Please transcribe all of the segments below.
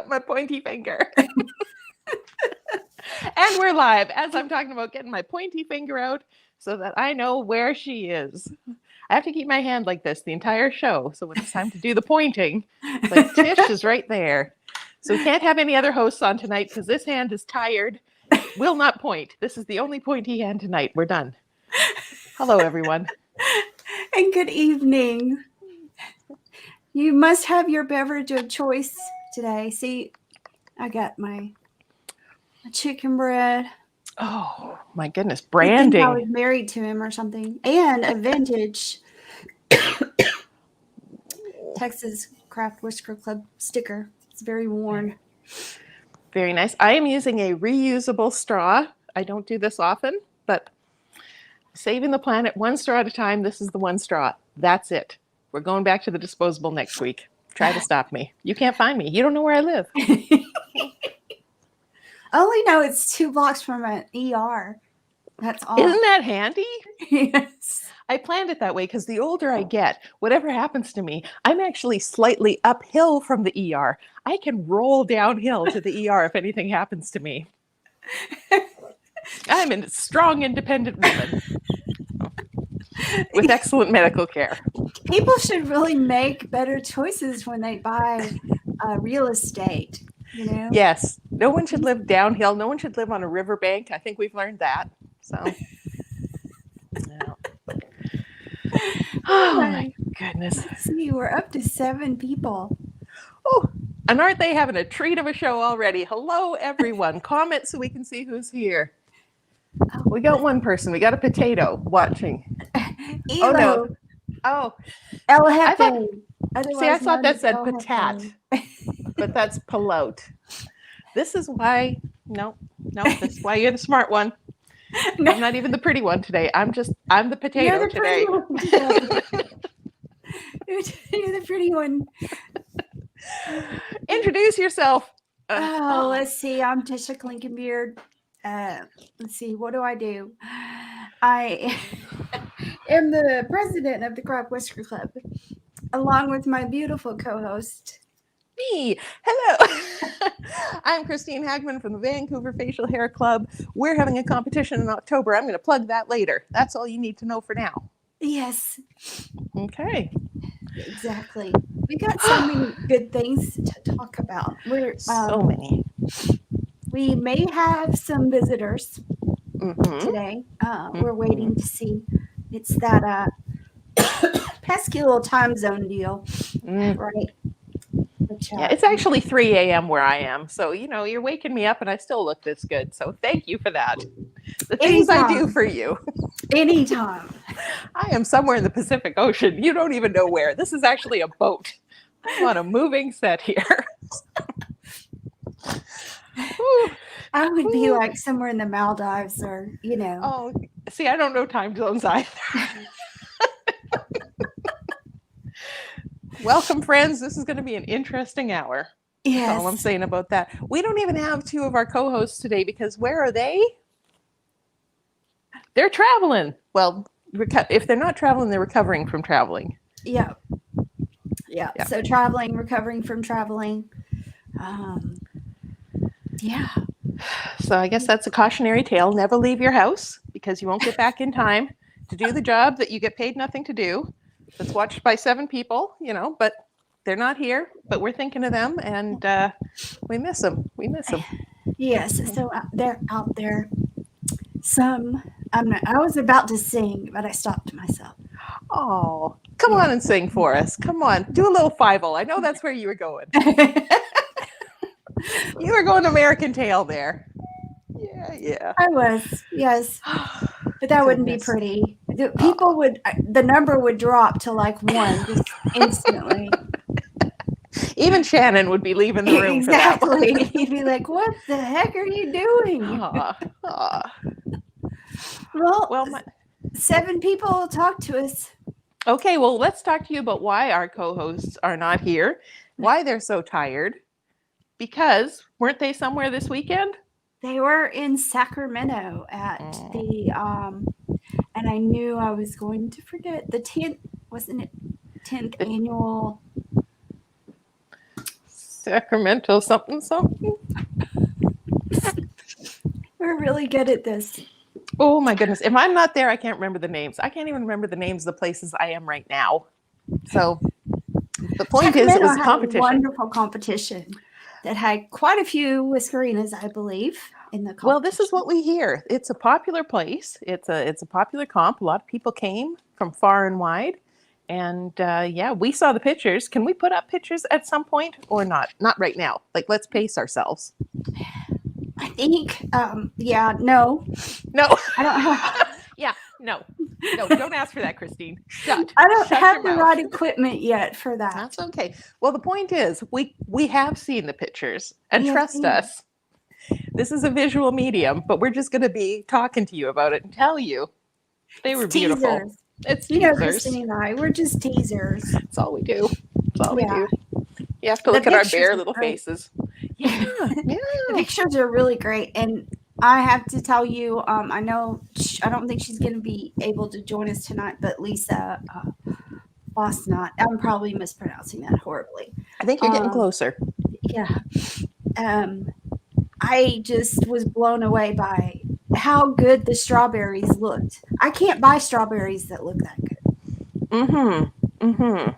my pointy finger. And we're live as I'm talking about getting my pointy finger out so that I know where she is. I have to keep my hand like this the entire show. So when it's time to do the pointing, it's like Tish is right there. So we can't have any other hosts on tonight because this hand is tired. Will not point. This is the only pointy hand tonight. We're done. Hello, everyone. And good evening. You must have your beverage of choice today. See, I got my chicken bread. Oh, my goodness. I Branding. was married to him or something. And a vintage Texas Craft Whisker Club sticker. It's very worn. Very nice. I am using a reusable straw. I don't do this often, but saving the planet one straw at a time. This is the one straw. That's it. We're going back to the disposable next week. Try to stop me. You can't find me. You don't know where I live. I only know it's 2 blocks from an ER. That's all. Isn't that handy? Yes. I planned it that way because the older I get, whatever happens to me, I'm actually slightly uphill from the ER. I can roll downhill to the ER if anything happens to me. I'm a strong, independent woman with excellent medical care. People should really make better choices when they buy real estate, you know? Yes. No one should live downhill. No one should live on a riverbank. I think we've learned that. So, yeah. Oh my goodness. Let's see, we're up to 7 people. Oh, and aren't they having a treat of a show already? Hello, everyone. Comment so we can see who's here. We got one person. We got a potato watching. Elo. Oh, no. Oh. El Jefe. I thought that said patat, but that's pelote. This is why, no, that's why you're the smart one. No. I'm not even the pretty one today. I'm the potato you're the today. You're the pretty one. Introduce yourself. Let's see. I'm Tisha Klinkenbeard. Let's see. What do? I am the president of the Craft Whisker Club, along with my beautiful co-host. Me. Hello. I'm Christine Hagman from the Vancouver Facial Hair Club. We're having a competition in October. I'm going to plug that later. That's all you need to know for now. Yes. Okay. Exactly. We got so many good things to talk about. So many. We may have some visitors today. We're waiting to see. It's that pesky little time zone deal, right? Yeah, it's actually 3 a.m. where I am. So, you're waking me up and I still look this good. So thank you for that. The things I do for you. Anytime. I am somewhere in the Pacific Ocean. You don't even know where. This is actually a boat. I'm on a moving set here. I would be like somewhere in the Maldives or, Oh, see, I don't know time zones either. Welcome, friends. This is going to be an interesting hour. Yes. That's all I'm saying about that. We don't even have 2 of our co-hosts today because where are they? They're traveling. Well, if they're not traveling, they're recovering from traveling. Yeah. So recovering from traveling. Yeah. So I guess that's a cautionary tale. Never leave your house because you won't get back in time to do the job that you get paid nothing to do. That's watched by 7 people, but they're not here, but we're thinking of them and we miss them. Yes. So they're out there. I was about to sing, but I stopped myself. Oh, come on and sing for us. Come on. Do a little 5-0. I know that's where you were going. You were going American Tail there. Yeah. I was, yes. But that wouldn't be pretty. The number would drop to like 1 just instantly. Even Shannon would be leaving the room for that one. Exactly. He'd be like, what the heck are you doing? Well, 7 people talk to us. Okay, well, let's talk to you about why our co-hosts are not here, why they're so tired. Because weren't they somewhere this weekend? They were in Sacramento at the, and I knew I was going to forget, the 10th, wasn't it 10th annual Sacramento something something. We're really good at this. Oh my goodness. If I'm not there, I can't remember the names. I can't even remember the names of the places I am right now. So the point is, it was a Sacramento had competition. wonderful competition that had quite a few Whiskerinas, I believe, in the competition. Well, this is what we hear. It's a popular place. It's a popular comp. A lot of people came from far and wide. And yeah, we saw the pictures. Can we put up pictures at some point or not? Not right now. Like, let's pace ourselves. I think, yeah, no. No. I don't have. Yeah, no. No, don't ask for that, Christine. Shut. I don't Shut have your the mouth. right equipment yet for that. That's okay. Well, the point is, we have seen the pictures, and Yes, trust we have. us, this is a visual medium, but we're just going to be talking to you about it and tell you they were beautiful. Teasers. It's You know, teasers. Christine and I, we're just teasers. That's all we do. That's all Yeah. we do. You have to The look at our pictures bare are little great. faces. Yeah, The yeah. pictures are really great, and I have to tell you, I know I don't think she's going to be able to join us tonight, but Lisa Bosnot, I'm probably mispronouncing that horribly. I think you're getting closer. Yeah. I just was blown away by how good the strawberries looked. I can't buy strawberries that look that good. Mm-hmm. Mm-hmm.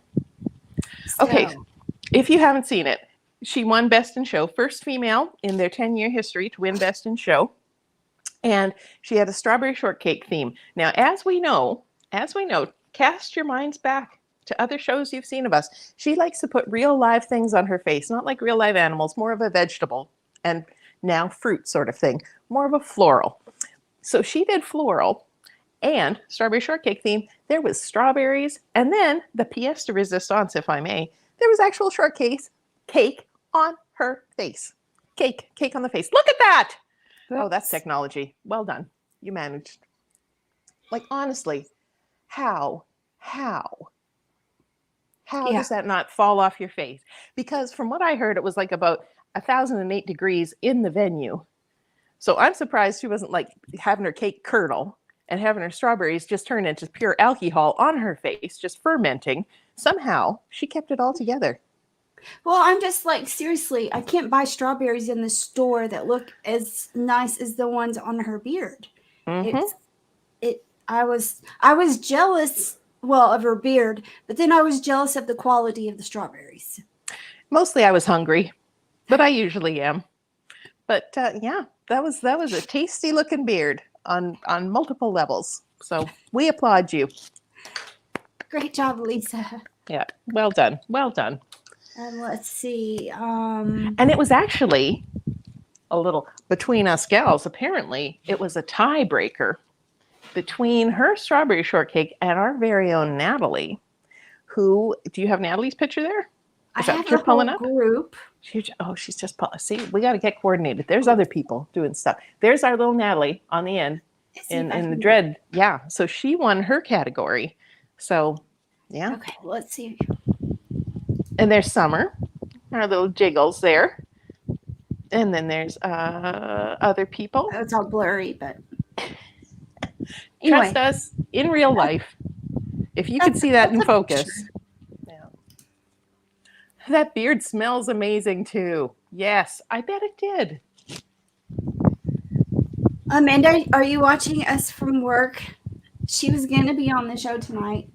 Okay. So, If you haven't seen it, she won Best in Show, first female in their 10-year history to win Best in Show. And she had a strawberry shortcake theme. Now, as we know, cast your minds back to other shows you've seen of us. She likes to put real live things on her face, not like real live animals, more of a vegetable and now fruit sort of thing, more of a floral. So she did floral and strawberry shortcake theme. There was strawberries, and then the pièce de résistance, if I may, there was actual cake on her face. Cake on the face. Look at that. Oh, that's technology. Well done. You managed. Like, honestly, how does that not fall off your face? Because from what I heard, it was like about 1,008 degrees in the venue. So I'm surprised she wasn't like having her cake curdle and having her strawberries just turn into pure alcohol on her face, just fermenting. Somehow she kept it all together. well, I'm just like, seriously, I can't buy strawberries in the store that look as nice as the ones on her beard. Mm-hmm. I was jealous, well, of her beard, but then I was jealous of the quality of the strawberries. Mostly I was hungry, but I usually am. But yeah, that was a tasty looking beard on multiple levels. So we applaud you. Great job, Lisa. Yeah, well done. Well done. And let's see. And it was actually a little between us gals. Apparently, it was a tiebreaker between her strawberry shortcake and our very own Natalie. Who, do you have Natalie's picture there? I Is that have what you're a whole pulling up? group. She's just see. We got to get coordinated. There's other people doing stuff. There's our little Natalie on the end in the dread. Yeah, so she won her category. So yeah. Okay, let's see. And there's Summer, our little jiggles there. And then there's other people. Oh, it's all blurry, but anyway. Trust us, in real life, if you could see that in focus. Yeah. That beard smells amazing too. Yes, I bet it did. Amanda, are you watching us from work? She was going to be on the show tonight,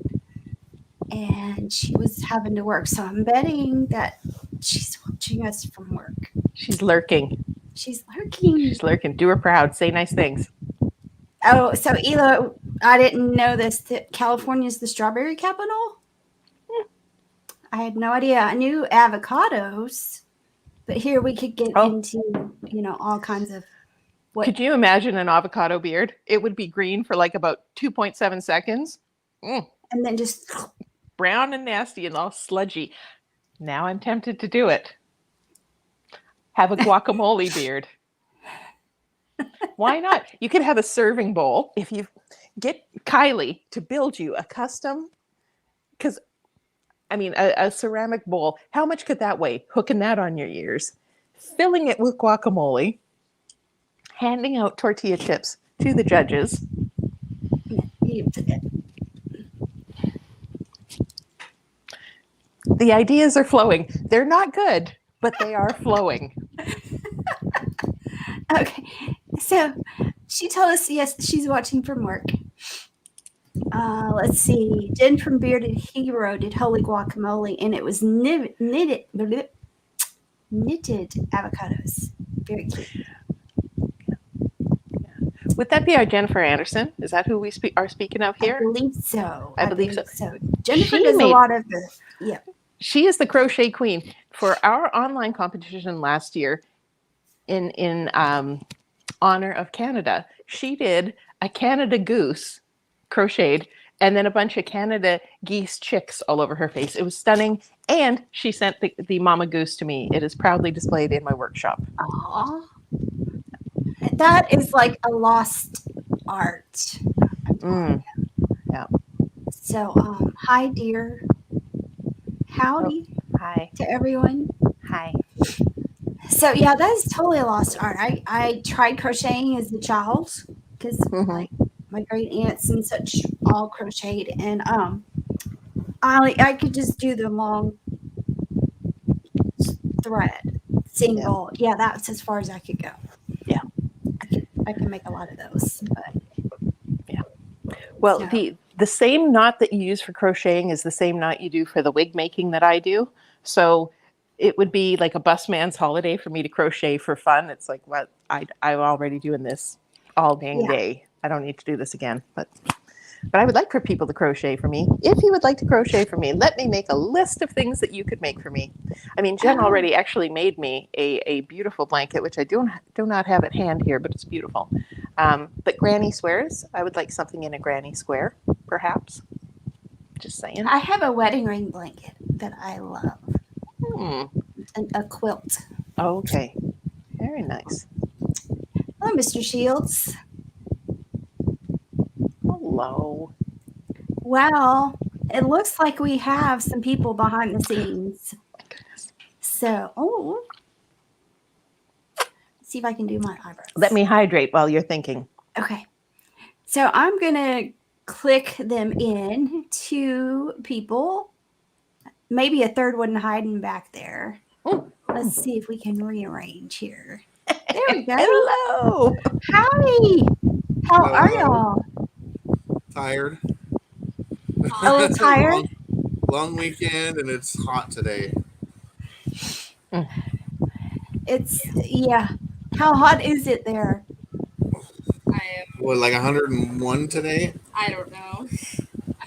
and she was having to work, so I'm betting that she's watching us from work. She's lurking. She's lurking. She's lurking. Do her proud. Say nice things. Oh, so Ela, I didn't know this, that California's the strawberry capital? I had no idea. I knew avocados, but here we could get into, all kinds of what. Could you imagine an avocado beard? It would be green for like about 2.7 seconds. And then just brown and nasty and all sludgy. Now I'm tempted to do it. Have a guacamole beard. Why not? You could have a serving bowl if you get Kylie to build you a custom, because a ceramic bowl, how much could that weigh? Hooking that on your ears, filling it with guacamole, handing out tortilla chips to the judges. The ideas are flowing. They're not good, but they are flowing. Okay, so she told us yes, she's watching from work. Let's see. Jen from Bearded Hero did holy guacamole, and it was knitted avocados. Very cute. Would that be our Jennifer Anderson? Is that who we are speaking of I here? believe so. I believe so. Jennifer She does a made- lot of the yeah. She is the crochet queen for our online competition last year. In honor of Canada, she did a Canada goose crocheted, and then a bunch of Canada geese chicks all over her face. It was stunning, and she sent the mama goose to me. It is proudly displayed in my workshop. Aww. That is like a lost art. Yeah. So, hi, dear. Howdy Hi. to everyone. Hi. So, yeah, that is totally a lost art. I tried crocheting as a child because like my great aunts and such all crocheted, and I could just do the long thread single. Yeah, that's as far as I could go. Yeah. I can make a lot of those, but well, so. the same knot that you use for crocheting is the same knot you do for the wig making that I do. So it would be like a busman's holiday for me to crochet for fun. It's like, what I'm already doing this all dang day. I don't need to do this again. But I would like for people to crochet for me. If you would like to crochet for me, let me make a list of things that you could make for me. I mean, Jen already actually made me a beautiful blanket, which I do not have at hand here, but it's beautiful. But granny squares, I would like something in a granny square, perhaps. Just saying. I have a wedding ring blanket that I love. A quilt. Oh, okay. Very nice. Hello, Mr. Shields. Hello. Well, it looks like we have some people behind the scenes. My goodness. So, see if I can do my eyebrows. Let me hydrate while you're thinking. Okay. So I'm going to click them in to people. Maybe a third one hiding back there. Ooh. Let's see if we can rearrange here. There we go. Hello. Hi. How are y'all? Tired. A little tired? Long weekend, and it's hot today. It's, yeah. How hot is it there? What, like 101 today? I don't know.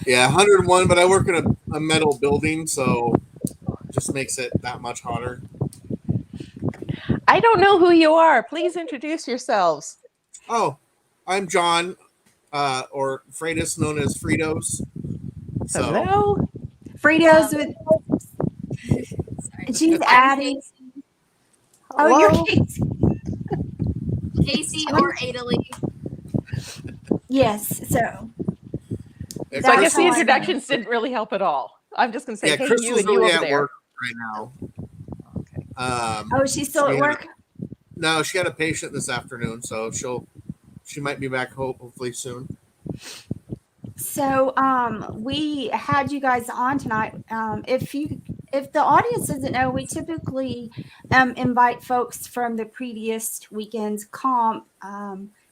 Yeah, 101, but I work in a metal building, so it just makes it that much hotter. I don't know who you are. Please introduce yourselves. Oh, I'm John, or Freitas, known as Fritos. So, Hello. Fritos with, Sorry. she's I'm adding. Oh, Hello. you're Casey. Casey or Italy. Yes. So, yeah, So I guess That's the how I know. introductions didn't really help at all. I'm just going to say, yeah, hey, you Crystal's and you really over at there. work right now. Okay. oh, she's still at work? No, she had a patient this afternoon, so she might be back hopefully soon. So, we had you guys on tonight. If the audience doesn't know, we typically invite folks from the previous weekend's comp.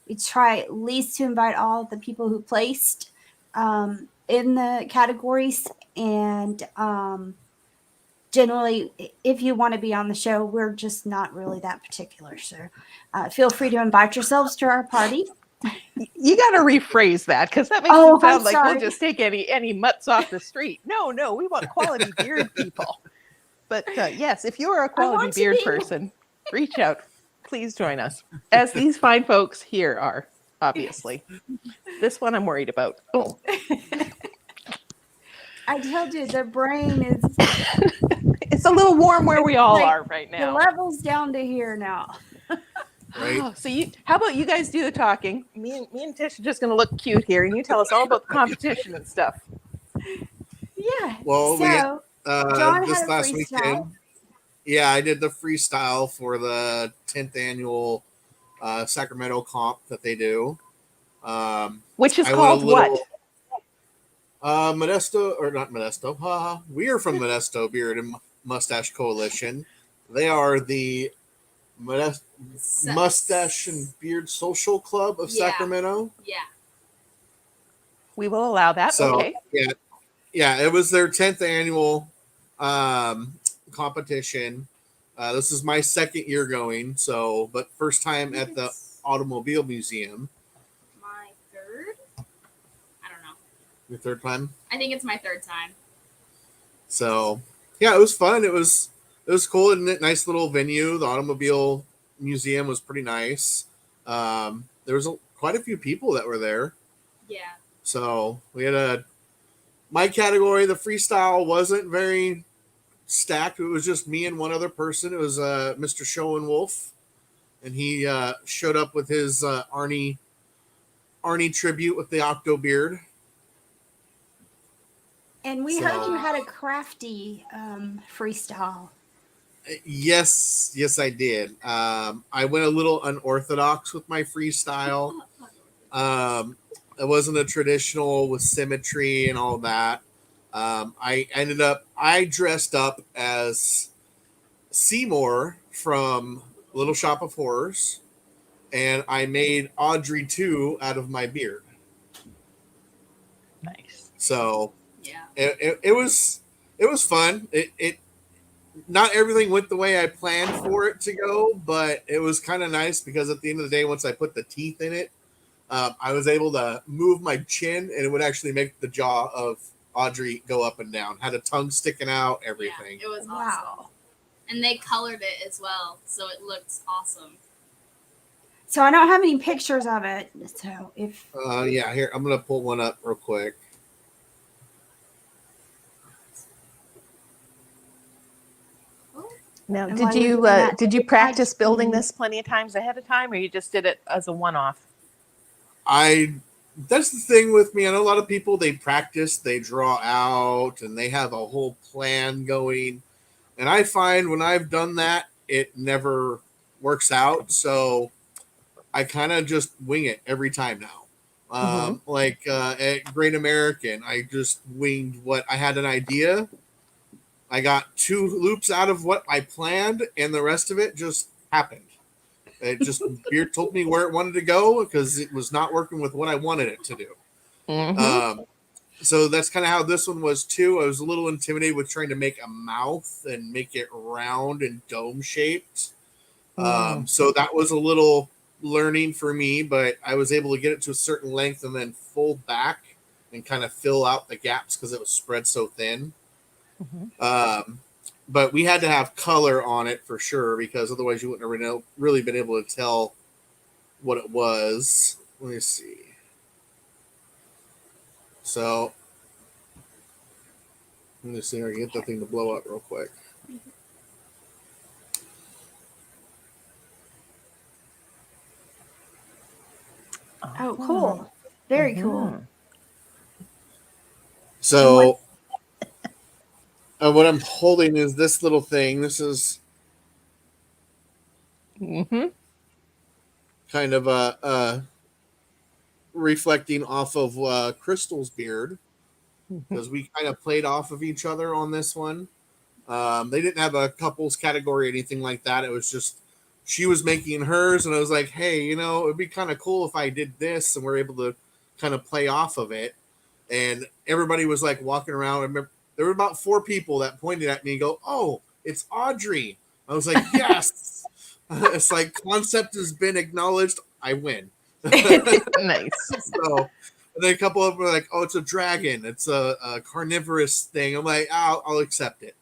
We try at least to invite all the people who placed in the categories, and generally, if you want to be on the show, we're just not really that particular. So, feel free to invite yourselves to our party. You got to rephrase that because that makes Oh, it sound I'm like sorry. we'll just take any mutts off the street. No, we want quality beard people. But yes, if you're a quality want to beard be. person, reach out. Please join us, as these fine folks here are, obviously. This one I'm worried about. Oh, I told you the brain is it's a little warm where we all like are right the now. level's down to here now. Right? Oh, so how about you guys do the talking? Me and Tish are just going to look cute here, and you tell us all about the competition and stuff. Yeah. Well, So John this had a last freestyle. weekend, yeah, I did the freestyle for the 10th annual Sacramento comp that they do. Which is I called went a what? Modesto, or not Modesto. We are from Modesto Beard and Mustache Coalition. They are the So- Mustache and Beard Social Club of Yeah. Sacramento. Yeah. We will allow that. So Okay. yeah, it was their 10th annual competition. This is my second year going, but first time at the Automobile Museum. My third? I don't know. Your third time? I think it's my third time. So yeah, it was fun. It was cool and nice little venue. The Automobile Museum was pretty nice. There was quite a few people that were there. Yeah. So we had my category. The freestyle wasn't very stacked. It was just me and one other person. It was Mr. Schoenwolf, and he showed up with his Arnie tribute with the Octo Beard. And we So- heard you had a crafty freestyle. Yes, I did. I went a little unorthodox with my freestyle. It wasn't a traditional with symmetry and all that. I dressed up as Seymour from Little Shop of Horrors, and I made Audrey 2 out of my beard. Nice. So Yeah. it was fun. It not everything went the way I planned for it to go, but it was kind of nice because at the end of the day, once I put the teeth in it, I was able to move my chin, and it would actually make the jaw of Audrey go up and down. Had a tongue sticking out, everything. Yeah, it was awesome. Wow. And they colored it as well, so it looked awesome. So I don't have any pictures of it. So if Yeah, here I'm gonna pull one up real quick. Now, Am I did you looking at did you the practice touch building screen? this plenty of times ahead of time, or you just did it as a one-off? That's the thing with me. I know a lot of people, they practice, they draw out, and they have a whole plan going. And I find when I've done that, it never works out. So I kind of just wing it every time now. Like at Great American, I just winged what I had an idea. I got 2 loops out of what I planned, and the rest of it just happened. It just Beard told me where it wanted to go because it was not working with what I wanted it to do. So that's kind of how this one was too. I was a little intimidated with trying to make a mouth and make it round and dome shaped. So that was a little learning for me, but I was able to get it to a certain length and then fold back and kind of fill out the gaps because it was spread so thin. But we had to have color on it for sure because otherwise you wouldn't have really been able to tell what it was. Let me see. So let me see if I can get that thing to blow up real quick. oh, cool, very cool. So what I'm holding is this little thing. This is kind of reflecting off of Crystal's beard because we kind of played off of each other on this one. They didn't have a couples category or anything like that. It was just she was making hers, and I was like, hey, it'd be kind of cool if I did this, and we're able to kind of play off of it. And everybody was like walking around. I remember there were about 4 people that pointed at me and go, oh, it's Audrey. I was like, yes. It's like concept has been acknowledged. I win. Nice. So, and then a couple of them were like, oh, it's a dragon. It's a carnivorous thing. I'm like, I'll accept it.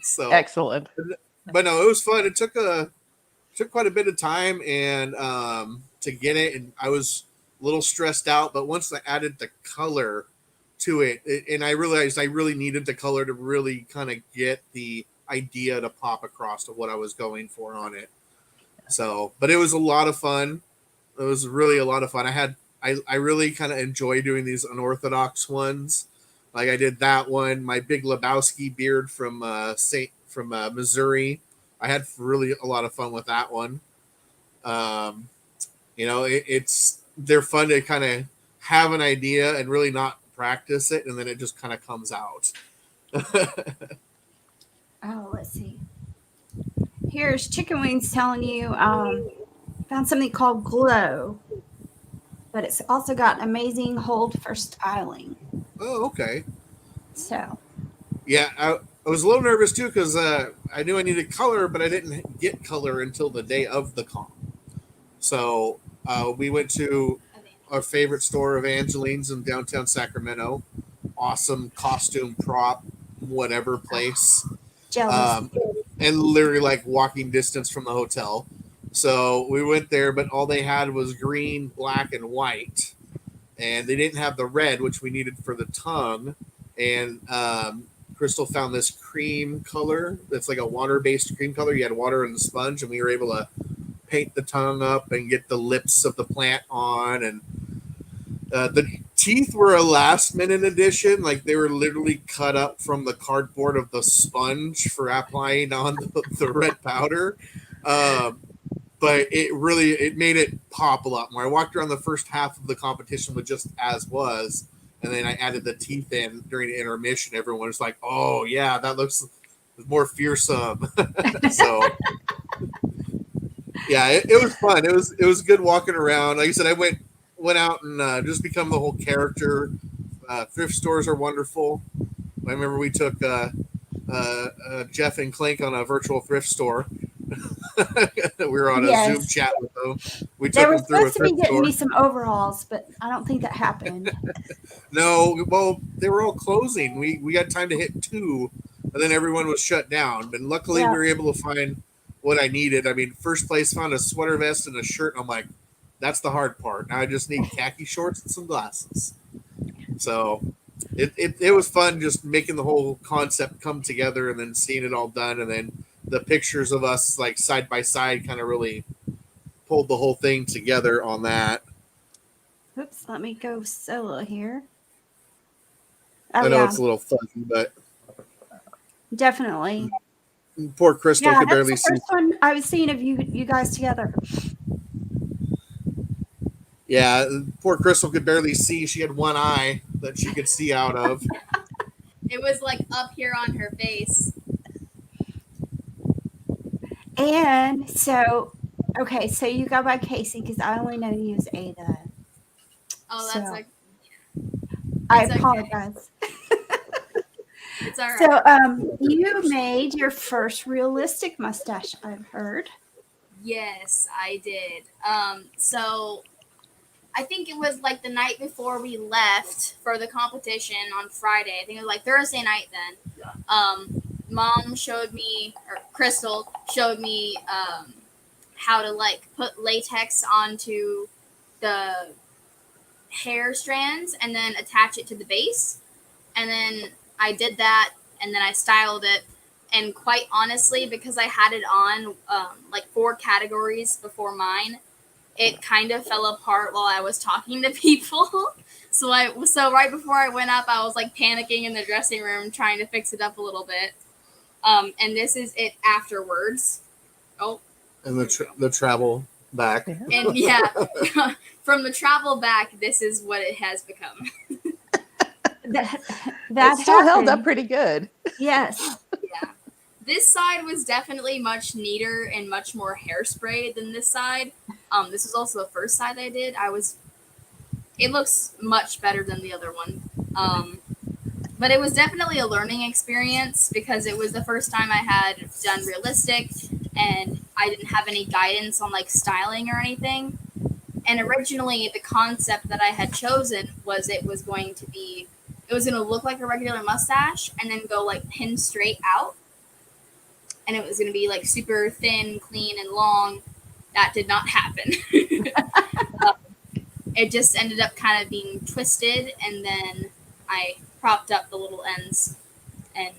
So Excellent. but no, it was fun. It took quite a bit of time and to get it, and I was a little stressed out. But once I added the color to it, and I realized I really needed the color to really kind of get the idea to pop across to what I was going for on it. So, but it was a lot of fun. It was really a lot of fun. I really kind of enjoy doing these unorthodox ones. Like I did that one. My Big Lebowski beard from Missouri. I had really a lot of fun with that one. They're fun to kind of have an idea and really not practice it, and then it just kind of comes out. Oh, let's see. Here's Chicken Wings telling you found something called Glow, but it's also got an amazing hold for styling. Oh, okay. So Yeah, I was a little nervous too because I knew I needed color, but I didn't get color until the day of the comp. So we went to our favorite store of Angeline's in downtown Sacramento. Awesome costume prop, whatever place. jealous. And literally like walking distance from the hotel. So we went there, but all they had was green, black, and white. And they didn't have the red, which we needed for the tongue. And Crystal found this cream color that's like a water-based cream color. You had water and the sponge, and we were able to paint the tongue up and get the lips of the plant on. And the teeth were a last-minute addition. Like they were literally cut up from the cardboard of the sponge for applying on the red powder. But it made it pop a lot more. I walked around the first half of the competition with just as was, and then I added the teeth in during the intermission. Everyone was like, "Oh yeah, that looks more fearsome." So yeah, it was fun. It was good walking around. Like I said, I went out and just become the whole character. Thrift stores are wonderful. I remember we took Jeff and Clink on a virtual thrift store. We were on a Zoom chat with them. We They took were them through a supposed to be thrift getting store. me some overalls, but I don't think that happened. No, well, they were all closing. We got time to hit 2, and then everyone was shut down. But luckily, Yeah. we were able to find what I needed. I mean, first place found a sweater vest and a shirt. And I'm like, that's the hard part. Now I just need khaki shorts and some glasses. So it was fun just making the whole concept come together and then seeing it all done. And then the pictures of us like side by side kind of really pulled the whole thing together on that. Oops, let me go solo here. I Oh know yeah, it's a little fuzzy, but definitely. poor Crystal Yeah, could that's barely the see. first one I was seeing of you guys together. Yeah, poor Crystal could barely see. She had one eye that she could see out of. It was like up here on her face. And so, okay, so you go by Casey because I only know you as Ada. Oh, that's So, like I it's okay. apologize. It's all right. So, you made your first realistic mustache, I've heard. Yes, I did. So I think it was like the night before we left for the competition on Friday. I think it was like Thursday night then. Mom showed me, or Crystal showed me, how to like put latex onto the hair strands and then attach it to the base. And then I did that, and then I styled it. And quite honestly, because I had it on like 4 categories before mine, it kind of fell apart while I was talking to people. So right before I went up, I was like panicking in the dressing room trying to fix it up a little bit. And this is it afterwards. Oh, And the travel back. and yeah, from the travel back, this is what it has become. That It still held up happened. pretty good. Yes. Yeah. This side was definitely much neater and much more hairspray than this side. This was also the first side I did. It looks much better than the other one. But it was definitely a learning experience because it was the first time I had done realistic and I didn't have any guidance on like styling or anything. And originally the concept that I had chosen was it was going to look like a regular mustache and then go like pin straight out. And it was going to be like super thin, clean, and long. That did not happen. It just ended up kind of being twisted, and then I propped up the little ends, and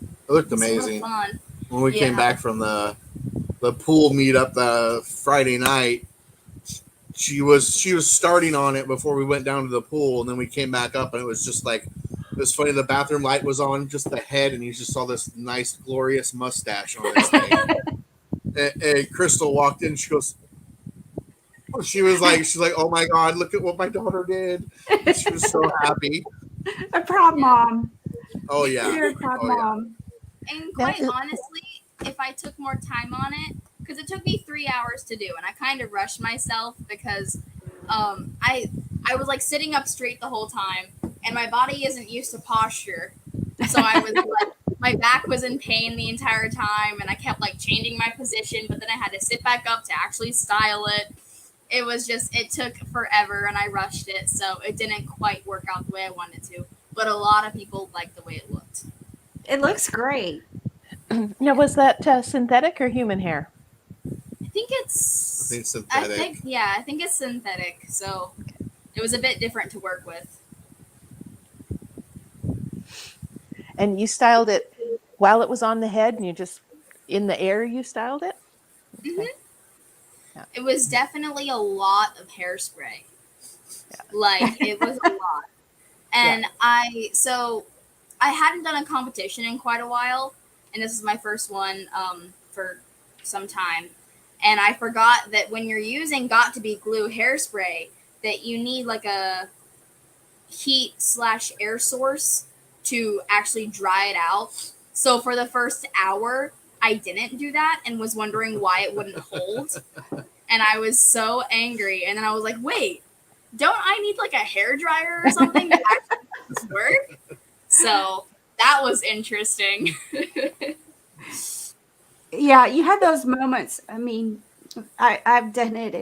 It looked it was amazing. fun. When we came Yeah. back from the pool meetup the Friday night, she was starting on it before we went down to the pool, and then we came back up, and it was just like, it was funny. The bathroom light was on just the head, and you just saw this nice, glorious mustache on his thing. and Crystal walked in. She goes, she's like, oh my God, look at what my daughter did. She was so happy. A proud mom. Oh yeah. You're a proud Oh, yeah. mom. And quite That is- honestly, if I took more time on it, because it took me 3 hours to do, and I kind of rushed myself because I was like sitting up straight the whole time, and my body isn't used to posture, so I was like my back was in pain the entire time, and I kept like changing my position, but then I had to sit back up to actually style it. It took forever, and I rushed it, so it didn't quite work out the way I wanted to. But a lot of people liked the way it looked. It looks great. Now, was that synthetic or human hair? I think it's. I think synthetic. I think it's synthetic. So it was a bit different to work with. And you styled it while it was on the head, and you just in the air you styled it? Mm-hmm. Yeah. It was definitely a lot of hairspray. Yeah. Like, it was a lot. And yeah. I hadn't done a competition in quite a while, and this is my first one for some time. And I forgot that when you're using Got2b glue hairspray, that you need like a heat/air source to actually dry it out. So for the first hour, I didn't do that and was wondering why it wouldn't hold. And I was so angry. And then I was like, wait, don't I need like a hairdryer or something to actually make this work? So that was interesting. Yeah, you had those moments. I mean, I've done it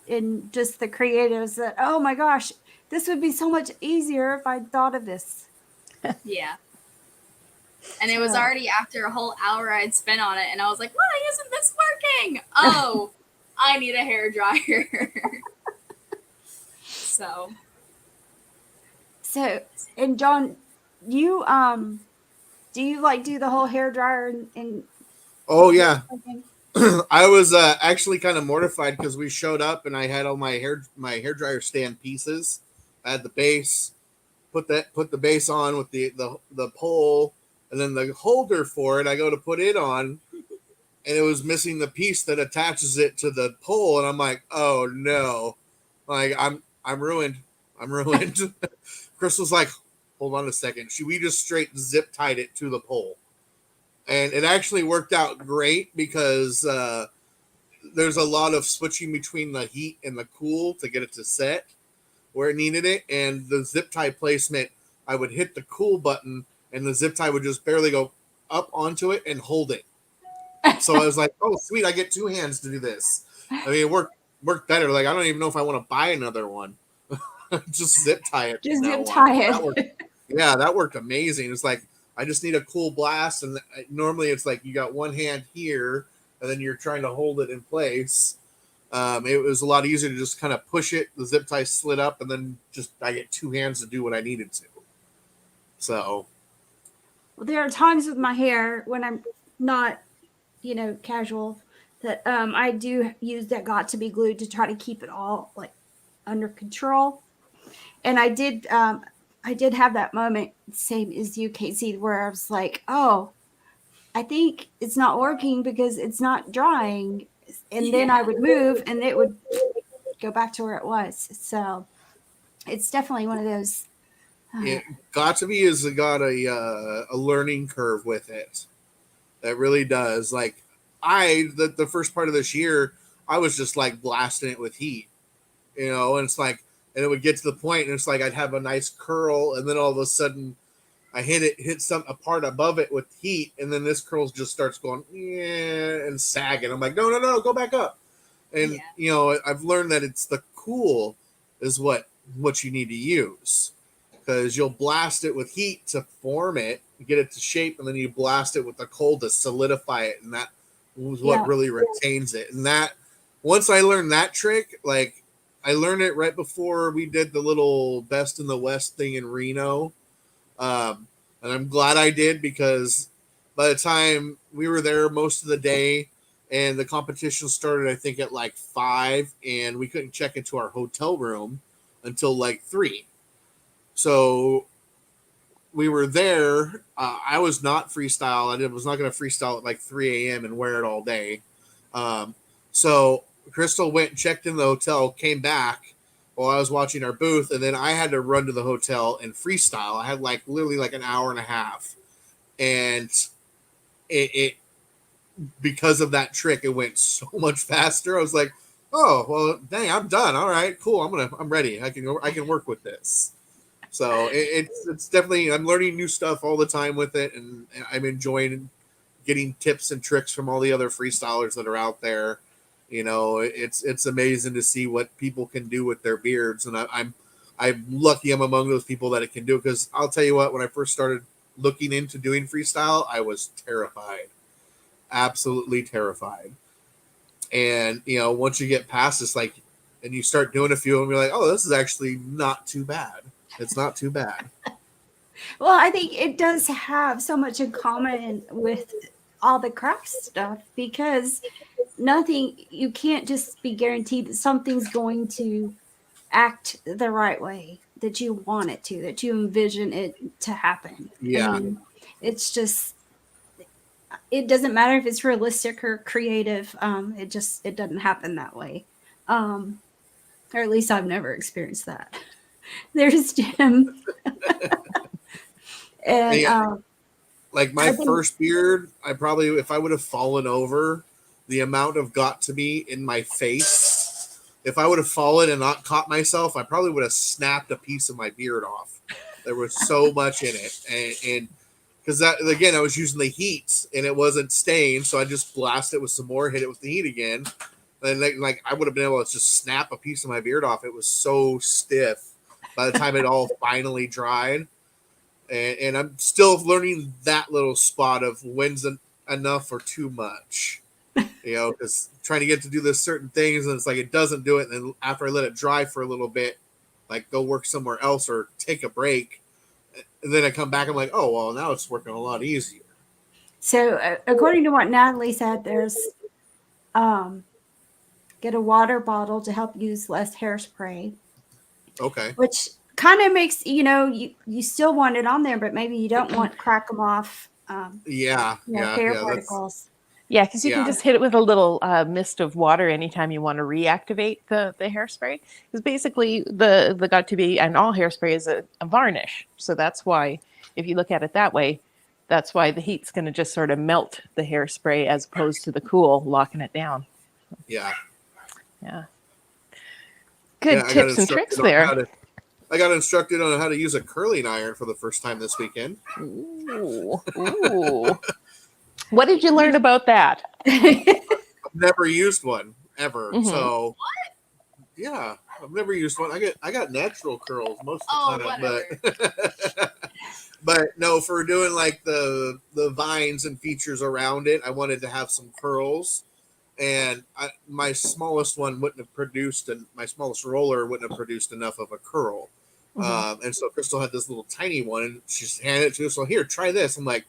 in just the creatives that, oh my gosh, this would be so much easier if I'd thought of this. Yeah. And it was already after a whole hour I'd spent on it, and I was like, why isn't this working? Oh, I need a hairdryer. So, and John, you do you like do the whole hairdryer and oh yeah. I was actually kind of mortified because we showed up and I had all my hairdryer stand pieces. I had the base, put the base on with the pole, and then the holder for it. I go to put it on, and it was missing the piece that attaches it to the pole, and I'm like, oh no, like I'm ruined. I'm ruined. Crystal's like, hold on a second. We just straight zip tied it to the pole. And it actually worked out great because there's a lot of switching between the heat and the cool to get it to set where it needed it. And the zip tie placement, I would hit the cool button and the zip tie would just barely go up onto it and hold it. So I was like, oh, sweet, I get two hands to do this. I mean, it worked better. Like, I don't even know if I want to buy another one. Just zip tie it. Just zip tie it. That worked amazing. It's like, I just need a cool blast, and normally it's like you got one hand here, and then you're trying to hold it in place. It was a lot easier to just kind of push it, the zip tie slid up, and then just I get two hands to do what I needed to. So, well, there are times with my hair when I'm not, casual, that I do use that Got2b glue to try to keep it all like under control. And I did have that moment, same as you, Casey, where I was like, oh, I think it's not working because it's not drying. And then I would move and it would go back to where it was. So it's definitely one of those. Got2b has got a learning curve with it. That really does. Like the first part of this year, I was just like blasting it with heat, and it's like, and it would get to the point, and it's like I'd have a nice curl, and then all of a sudden, I hit a part above it with heat, and then this curl just starts going and sagging. I'm like, no, go back up. And I've learned that it's the cool is what you need to use, because you'll blast it with heat to form it, get it to shape, and then you blast it with the cold to solidify it, and that was what really retains it. And that once I learned that trick, like. I learned it right before we did the little Best in the West thing in Reno. And I'm glad I did, because by the time we were there most of the day and the competition started, I think at like 5, and we couldn't check into our hotel room until like 3. So we were there. I was not freestyle. I was not going to freestyle at like 3 a.m. and wear it all day. So Crystal went and checked in the hotel, came back while I was watching our booth, and then I had to run to the hotel and freestyle. I had like literally like an hour and a half. And it because of that trick, it went so much faster. I was like, oh well, dang, I'm done. All right, cool. I'm ready. I can work with this. So it's definitely, I'm learning new stuff all the time with it, and I'm enjoying getting tips and tricks from all the other freestylers that are out there. You know, it's amazing to see what people can do with their beards, and I'm lucky I'm among those people that it can do, because I'll tell you what, when I first started looking into doing freestyle, I was terrified, absolutely terrified. And once you get past this, like, and you start doing a few, and you're like, oh, this is actually not too bad. It's not too bad. Well, I think it does have so much in common with all the craft stuff, because you can't just be guaranteed that something's going to act the right way that you want it to, that you envision it to happen. Yeah. I mean, it's just, it doesn't matter if it's realistic or creative. It doesn't happen that way. Or at least I've never experienced that. There's Jim. And Yeah. Like my I think- first beard, I probably, if I would have fallen over, the amount of got to me in my face, if I would have fallen and not caught myself, I probably would have snapped a piece of my beard off. There was so much in it. And because that, again, I was using the heat and it wasn't staying, so I just blasted it with some more, hit it with the heat again. And like I would have been able to just snap a piece of my beard off. It was so stiff by the time it all finally dried. And I'm still learning that little spot of when's enough or too much, because trying to get to do this certain things, and it's like it doesn't do it. And then after I let it dry for a little bit, like go work somewhere else or take a break, and then I come back, I'm like, oh well, now it's working a lot easier. So, according to what Natalie said, there's get a water bottle to help use less hairspray. Okay. Which kind of makes, you still want it on there, but maybe you don't want to crack them off. Yeah. Hair Yeah. particles. Yeah, because you Yeah. can just hit it with a little mist of water anytime you want to reactivate the hairspray. Because basically the got to be, and all hairspray is a varnish. So that's why, if you look at it that way, that's why the heat's going to just sort of melt the hairspray as opposed to the cool locking it down. Yeah. Yeah. Good I got tips and instructed tricks on there. I got instructed on how to use a curling iron for the first time this weekend. Ooh. Ooh. What did you learn about that? I've never used one ever. Mhm. So yeah, I've never used one. I got natural curls most of the time, whatever. but no, for doing like the vines and features around it, I wanted to have some curls, and my smallest one wouldn't have produced, and my smallest roller wouldn't have produced enough of a curl. Mhm. And so Crystal had this little tiny one, and she just handed it to us. So here, try this. I'm like,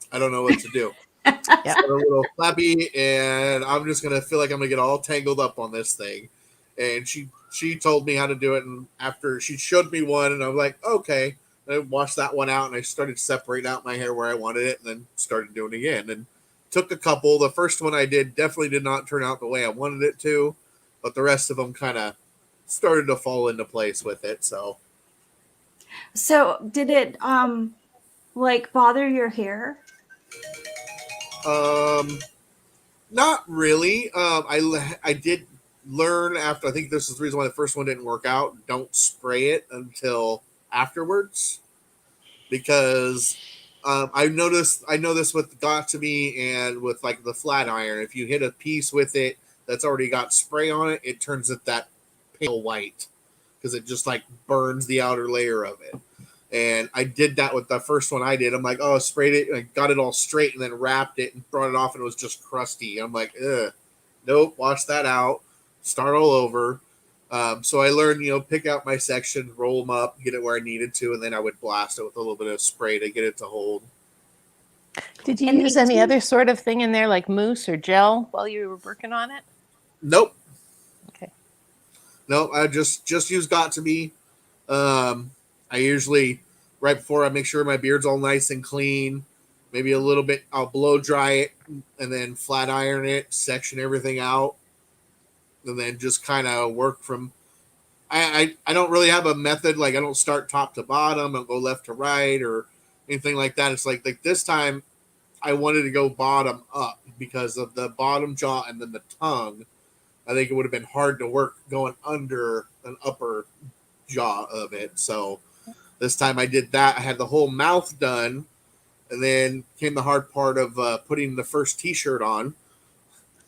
I don't know what to do. Yeah. It's a little flappy, and I'm just gonna feel like I'm gonna get all tangled up on this thing. And she told me how to do it, and after she showed me one, and I'm like, okay. And I washed that one out, and I started separating out my hair where I wanted it, and then started doing it again. And took a couple. The first one I did definitely did not turn out the way I wanted it to, but the rest of them kind of started to fall into place with it. So Did it like bother your hair? Not really. I did learn after. I think this is the reason why the first one didn't work out. Don't spray it until afterwards, because I know this with got to me and with like the flat iron. If you hit a piece with it that's already got spray on it, it turns it that pale white because it just like burns the outer layer of it. And I did that with the first one I did. I'm like, oh, I sprayed it, and I got it all straight, and then wrapped it and brought it off, and it was just crusty. I'm like, ugh, nope, wash that out, start all over. So I learned, pick out my sections, roll them up, get it where I needed to, and then I would blast it with a little bit of spray to get it to hold. Did you And use they any do- other sort of thing in there, like mousse or gel, while you were working on it? Nope. Okay. Nope. I just use got to be. I usually, right before I make sure my beard's all nice and clean, maybe a little bit, I'll blow dry it and then flat iron it, section everything out, and then just kind of work from. I don't really have a method. Like I don't start top to bottom and go left to right, or anything like that. It's like this time I wanted to go bottom up because of the bottom jaw and then the tongue. I think it would have been hard to work going under an upper jaw of it. So this time I did that. I had the whole mouth done, and then came the hard part of putting the first T-shirt on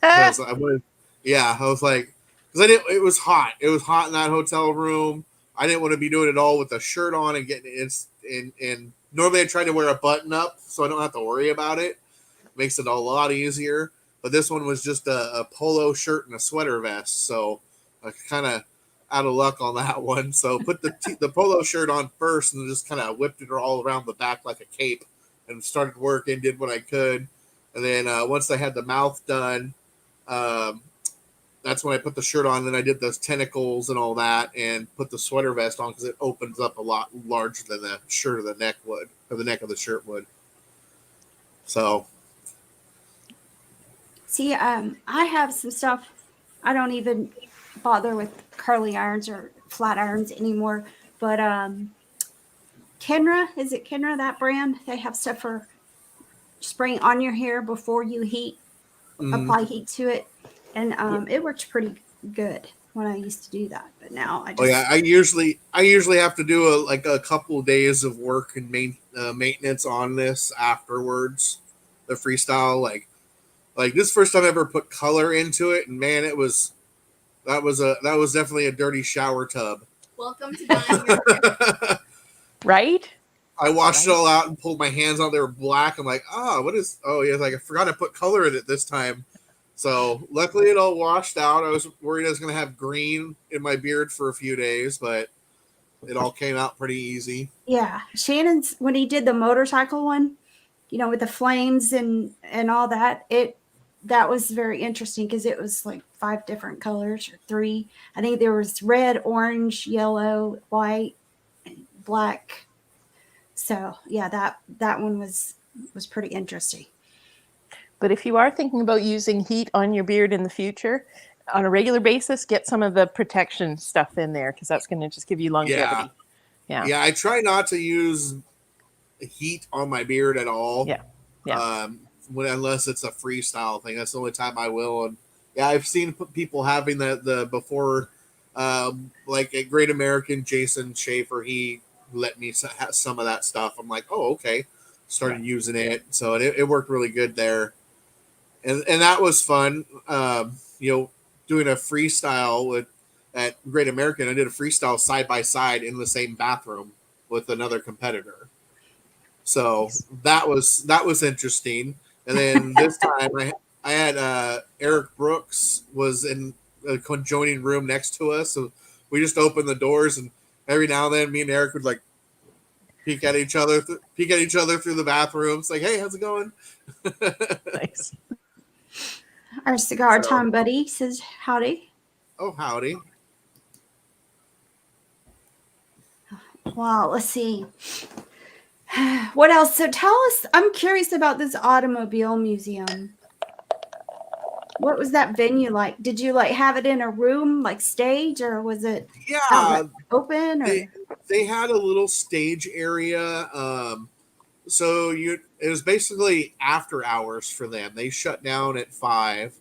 because I wanted. Yeah, I was like, because I didn't. It was hot. It was hot in that hotel room. I didn't want to be doing it all with a shirt on and getting it. And normally I try to wear a button up so I don't have to worry about it. Makes it a lot easier. But this one was just a polo shirt and a sweater vest, so I kind of out of luck on that one. So put the polo shirt on first, and just kind of whipped it all around the back like a cape, and started working. Did what I could, and then once I had the mouth done, that's when I put the shirt on. Then I did those tentacles and all that, and put the sweater vest on because it opens up a lot larger than the shirt of the neck would, or the neck of the shirt would. So. See, I have some stuff. I don't even bother with curly irons or flat irons anymore. But Kenra, is it Kenra, that brand? They have stuff for spraying on your hair before you apply heat to it. And it works pretty good when I used to do that. But now I just... Oh yeah, I usually have to do a couple of days of work and maintenance on this afterwards. The freestyle, like this is the first time I ever put color into it, and man, that was definitely a dirty shower tub. Welcome to dyeing your hair. Right? I washed it all out and pulled my hands out. They were black. I'm like, what is? Oh yeah, like I forgot to put color in it this time. So luckily it all washed out. I was worried I was going to have green in my beard for a few days, but it all came out pretty easy. Yeah, Shannon's, when he did the motorcycle one, with the flames and all that, that was very interesting because it was like 5 different colors or 3. I think there was red, orange, yellow, white, and black. So yeah, that one was pretty interesting. But if you are thinking about using heat on your beard in the future, on a regular basis, get some of the protection stuff in there because that's going to just give you longevity. Yeah, I try not to use heat on my beard at all. Yeah. Unless it's a freestyle thing, that's the only time I will. And yeah, I've seen people having the before, like a Great American, Jason Schaefer. He let me have some of that stuff. I'm like, oh okay. Started using it, so it worked really good there, and that was fun. Doing a freestyle at Great American, I did a freestyle side by side in the same bathroom with another competitor. So that was interesting. And then this time I had Eric Brooks was in a conjoining room next to us. So we just opened the doors, and every now and then me and Eric would like peek at each other through the bathrooms. Like, hey, how's it going? Nice. Our cigar time buddy says howdy. Oh, howdy. Wow, let's see. What else? So tell us, I'm curious about this automobile museum. What was that venue like? Did you have it in a room, like stage, or was it open? Or? They had a little stage area. So it was basically after hours for them. They shut down at 5.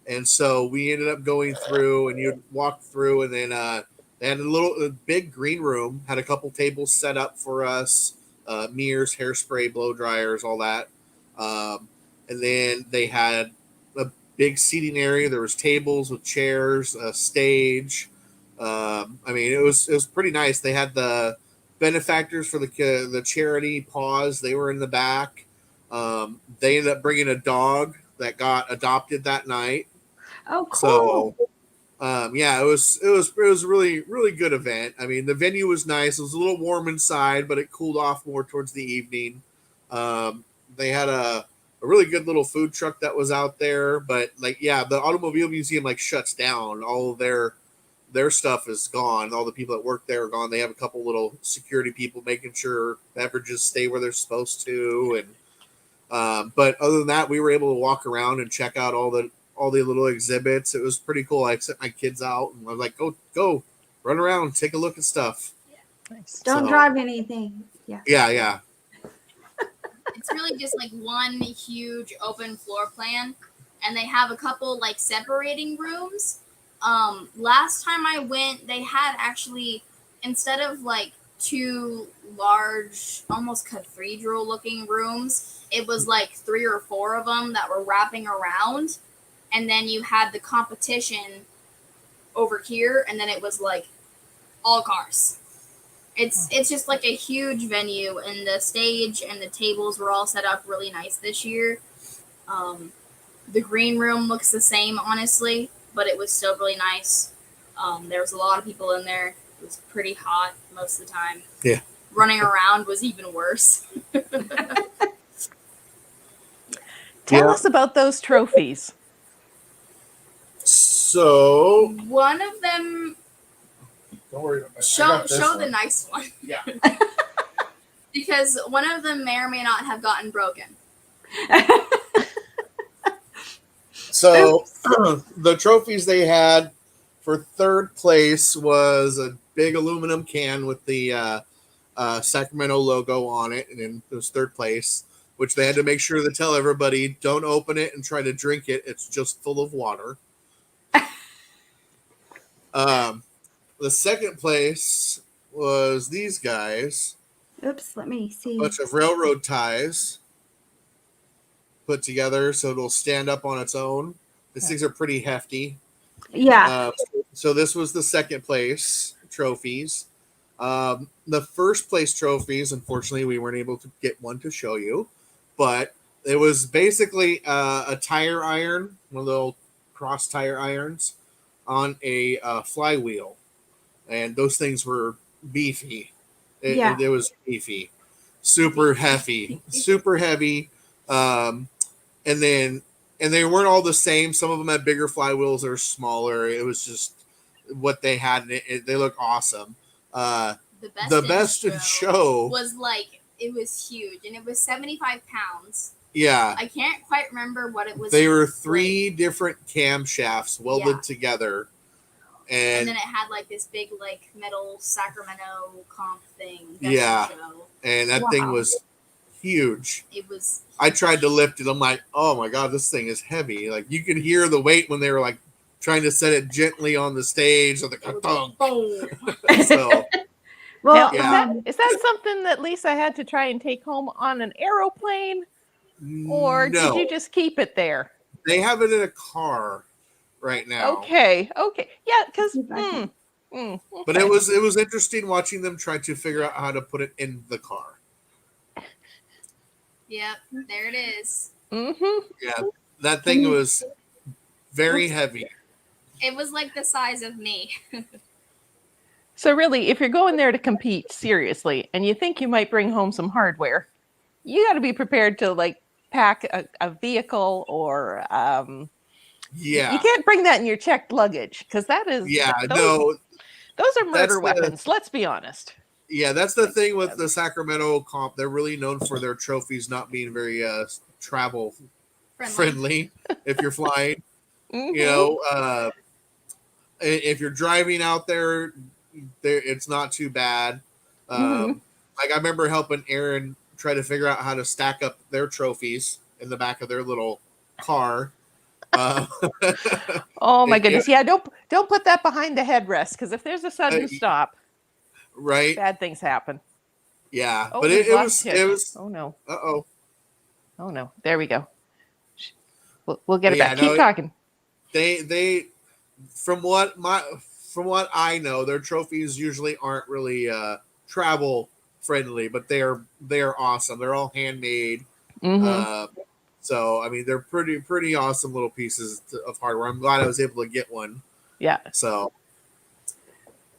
And so we ended up going through, and you'd walk through, and then they had a big green room, had a couple tables set up for us, mirrors, hairspray, blow dryers, all that. And then they had a big seating area. There was tables with chairs, a stage. It was pretty nice. They had the benefactors for the charity Paws. They were in the back. They ended up bringing a dog that got adopted that night. Oh, cool. So, it was a really, really good event. I mean, the venue was nice. It was a little warm inside, but it cooled off more towards the evening. They had a really good little food truck that was out there, but the automobile museum shuts down. All of their stuff is gone. All the people that work there are gone. They have a couple little security people making sure beverages stay where they're supposed to. And but other than that, we were able to walk around and check out all the little exhibits. It was pretty cool. I sent my kids out and I was like, go run around and take a look at stuff. Nice. Don't drive anything. Yeah. Yeah. It's really just like one huge open floor plan, and they have a couple like separating rooms. Last time I went, they had actually, instead of like two large, almost cathedral looking rooms, it was like 3 or 4 of them that were wrapping around, and then you had the competition over here, and then it was like all cars. It's just like a huge venue, and the stage and the tables were all set up really nice this year. The green room looks the same, honestly, but it was still really nice. There was a lot of people in there. It was pretty hot most of the time. Yeah. Running around was even worse. Tell Yeah. us about those trophies. So One of them, don't worry. show the nice one. Yeah. Because one of them may or may not have gotten broken. So the trophies they had for third place was a big aluminum can with the Sacramento logo on it, and then it was third place, which they had to make sure to tell everybody, don't open it and try to drink it. It's just full of water. The second place was these guys, Oops, let me a see. bunch of railroad ties put together so it'll stand up on its own. These things are pretty hefty. Yeah. So this was the second place trophies. The first place trophies, unfortunately, we weren't able to get one to show you, but it was basically a tire iron, one of the old cross tire irons on a flywheel, and those things were beefy. It was beefy, super heavy, super heavy. And they weren't all the same. Some of them had bigger flywheels or smaller. It was just what they had. They look awesome. The best in show was like, it was huge, and it was 75 pounds. Yeah. I can't quite remember what it was. They were 3 different camshafts welded together. And then it had like this big like metal Sacramento comp thing. Yeah. Show. And that thing was huge. It was. I tried to lift it. I'm like, oh my God, this thing is heavy. Like you could hear the weight when they were like trying to set it gently on the stage. So, so well, is that something that Lisa had to try and take home on an aeroplane? Or did you just keep it there? They have it in a car right now. Okay. Yeah, because but it was interesting watching them try to figure out how to put it in the car. Yep, there it is. Mm-hmm. Yeah, that thing was very heavy. It was like the size of me. So really, if you're going there to compete seriously and you think you might bring home some hardware, you got to be prepared to like pack a vehicle or you can't bring that in your checked luggage because that is those are murder weapons. Let's be honest. Yeah, that's the thing with the Sacramento comp. They're really known for their trophies not being very travel friendly if you're flying. Mm-hmm. You know, if you're driving out there, it's not too bad. Like I remember helping Aaron try to figure out how to stack up their trophies in the back of their little car. Oh my goodness! Yeah, don't put that behind the headrest because if there's a sudden stop, right, bad things happen. Yeah, but it was. Oh no! Oh no! There we go. We'll get it back. Keep talking. They from what I know, their trophies usually aren't really travel friendly, but they are awesome. They're all handmade. So I mean, they're pretty awesome little pieces of hardware. I'm glad I was able to get one. Yeah. So.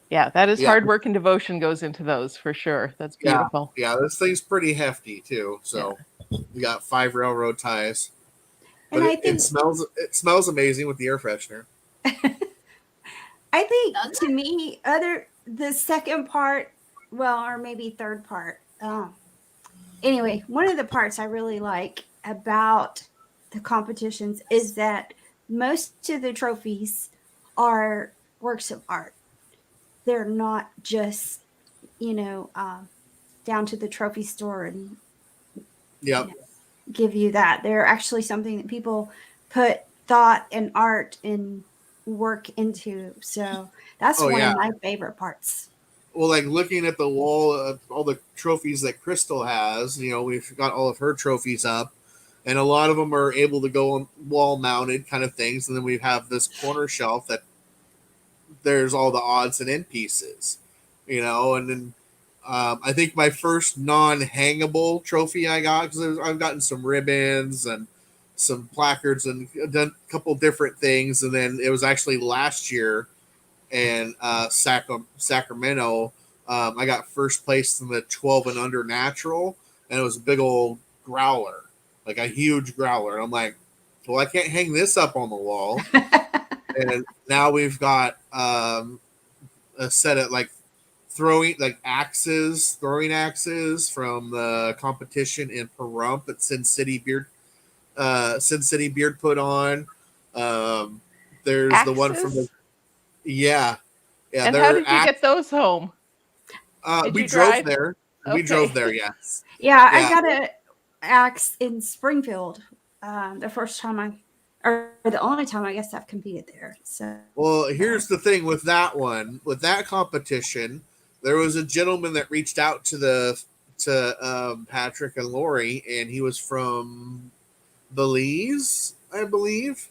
Yeah, that is hard work and devotion goes into those for sure. That's beautiful. Yeah, this thing's pretty hefty too. So we got 5 railroad ties. But and it smells amazing with the air freshener. I think to me, the second part, or maybe third part. Anyway, one of the parts I really like about the competitions is that most of the trophies are works of art. They're not just, down to the trophy store and Yep. give you that. They're actually something that people put thought and art and work into. So that's Oh one yeah. of my favorite parts. Well, like looking at the wall, all the trophies that Crystal has, we've got all of her trophies up, and a lot of them are able to go on wall mounted kind of things. And then we have this corner shelf that there's all the odds and end pieces, and then I think my first non-hangable trophy I got, because I've gotten some ribbons and some placards and done a couple different things, and then it was actually last year in Sacramento. I got first place in the 12 and under natural, and it was a big old growler, like a huge growler. And I'm like, well, I can't hang this up on the wall. And now we've got a set of like throwing axes from the competition in Pahrump at Sin City Beard put on. There's Axes? the one from the yeah. And how did you get those home? Did we you drove drive? there. Okay. We drove there, yes. Yeah, Yeah. I got an axe in Springfield the first time or the only time I guess I've competed there. So, Well, here's the thing with that one, with that competition, there was a gentleman that reached out to Patrick and Lori, and he was from Belize, I believe,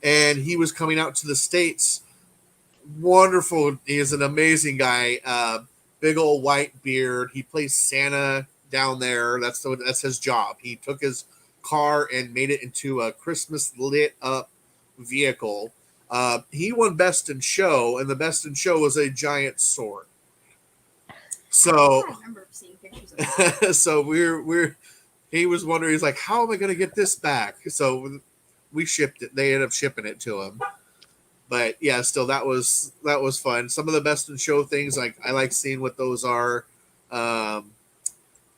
and he was coming out to the States. Wonderful. He is an amazing guy. Big old white beard. He plays Santa down there. That's his job. He took his car and made it into a Christmas lit up vehicle. He won best in show, and the best in show was a giant sword. So I remember seeing pictures of that. so he was wondering, he's like, how am I going to get this back? So we shipped it. They ended up shipping it to him. But yeah, still that was fun. Some of the best in show things, like I like seeing what those are. Yeah,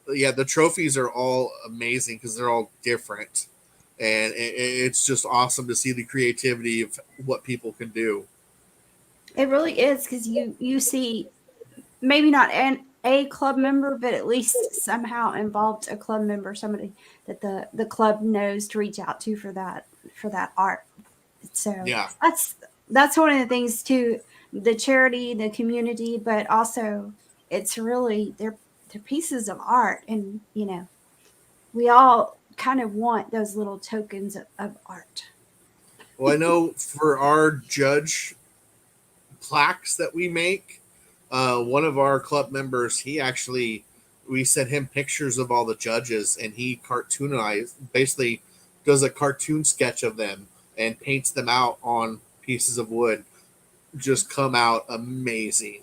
the trophies are all amazing because they're all different, and it's just awesome to see the creativity of what people can do. it really is because you see maybe not a club member, but at least somehow involved a club member, somebody that the club knows to reach out to for that art. So Yeah. that's one of the things too, the charity, the community, but also it's really they're pieces of art, and we all kind of want those little tokens of art. Well, I know for our judge plaques that we make, one of our club members, we sent him pictures of all the judges, and he basically does a cartoon sketch of them and paints them out on pieces of wood. Just come out amazing.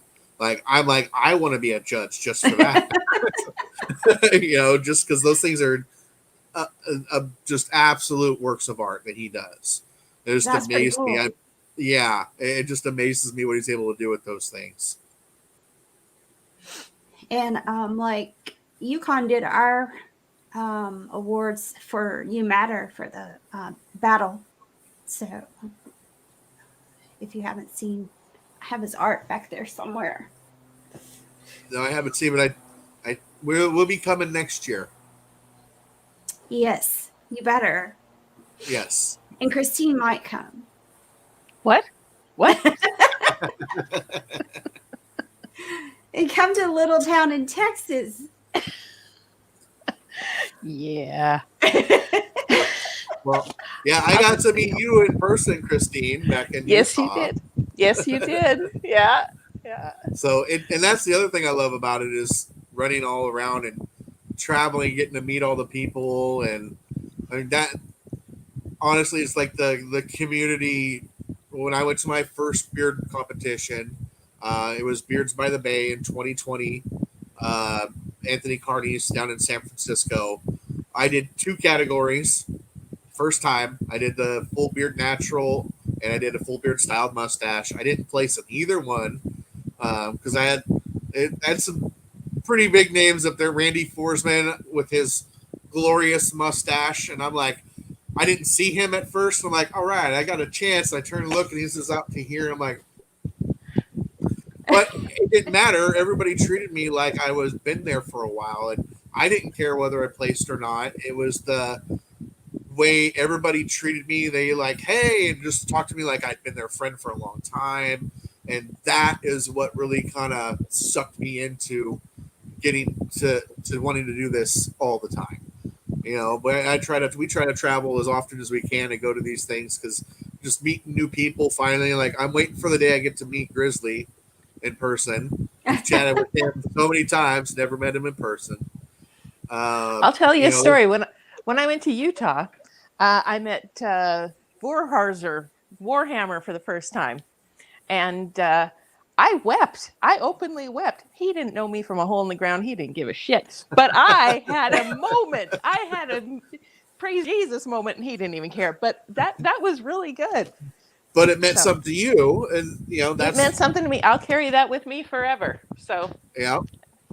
I'm like, I want to be a judge just for that. Just because those things are just absolute works of art that he does. It just That's pretty amazes me. cool. It just amazes me what he's able to do with those things. And like UConn did our awards for You Matter for the battle. So if you haven't seen, I have his art back there somewhere. No, I haven't seen it. We'll be coming next year. Yes, you better. Yes. And Christine might come. What? And come to a little town in Texas. Yeah. Well, yeah, I got to meet you in person, Christine, back in Yes, Utah. you did. Yes, you did. Yeah. Yeah. So, and that's the other thing I love about it is running all around and traveling, getting to meet all the people, and I mean that. Honestly, it's like the community. When I went to my first beard competition, it was Beards by the Bay in 2020. Anthony Carney's down in San Francisco. I did 2 categories. First time, I did the full beard natural, and I did a full beard styled mustache. I didn't place in either one because I had some pretty big names up there. Randy Forsman with his glorious mustache, and I'm like, I didn't see him at first. I'm like, all right, I got a chance. I turn and look, and he's just out to here. I'm like, but it didn't matter. Everybody treated me like I was been there for a while, and I didn't care whether I placed or not. It was the way everybody treated me. They like, hey, and just talked to me like I'd been their friend for a long time. And that is what really kind of sucked me into getting to wanting to do this all the time. But we try to travel as often as we can and go to these things because just meeting new people finally, like I'm waiting for the day I get to meet Grizzly in person. We've chatted with him so many times, never met him in person. I'll tell you a story. When I went to Utah, I met Warhammer for the first time. And I wept. I openly wept. He didn't know me from a hole in the ground. He didn't give a shit. But I had a moment. I had a praise Jesus moment, and he didn't even care. But that was really good. But it meant something to you, and it meant something to me. I'll carry that with me forever. So yeah.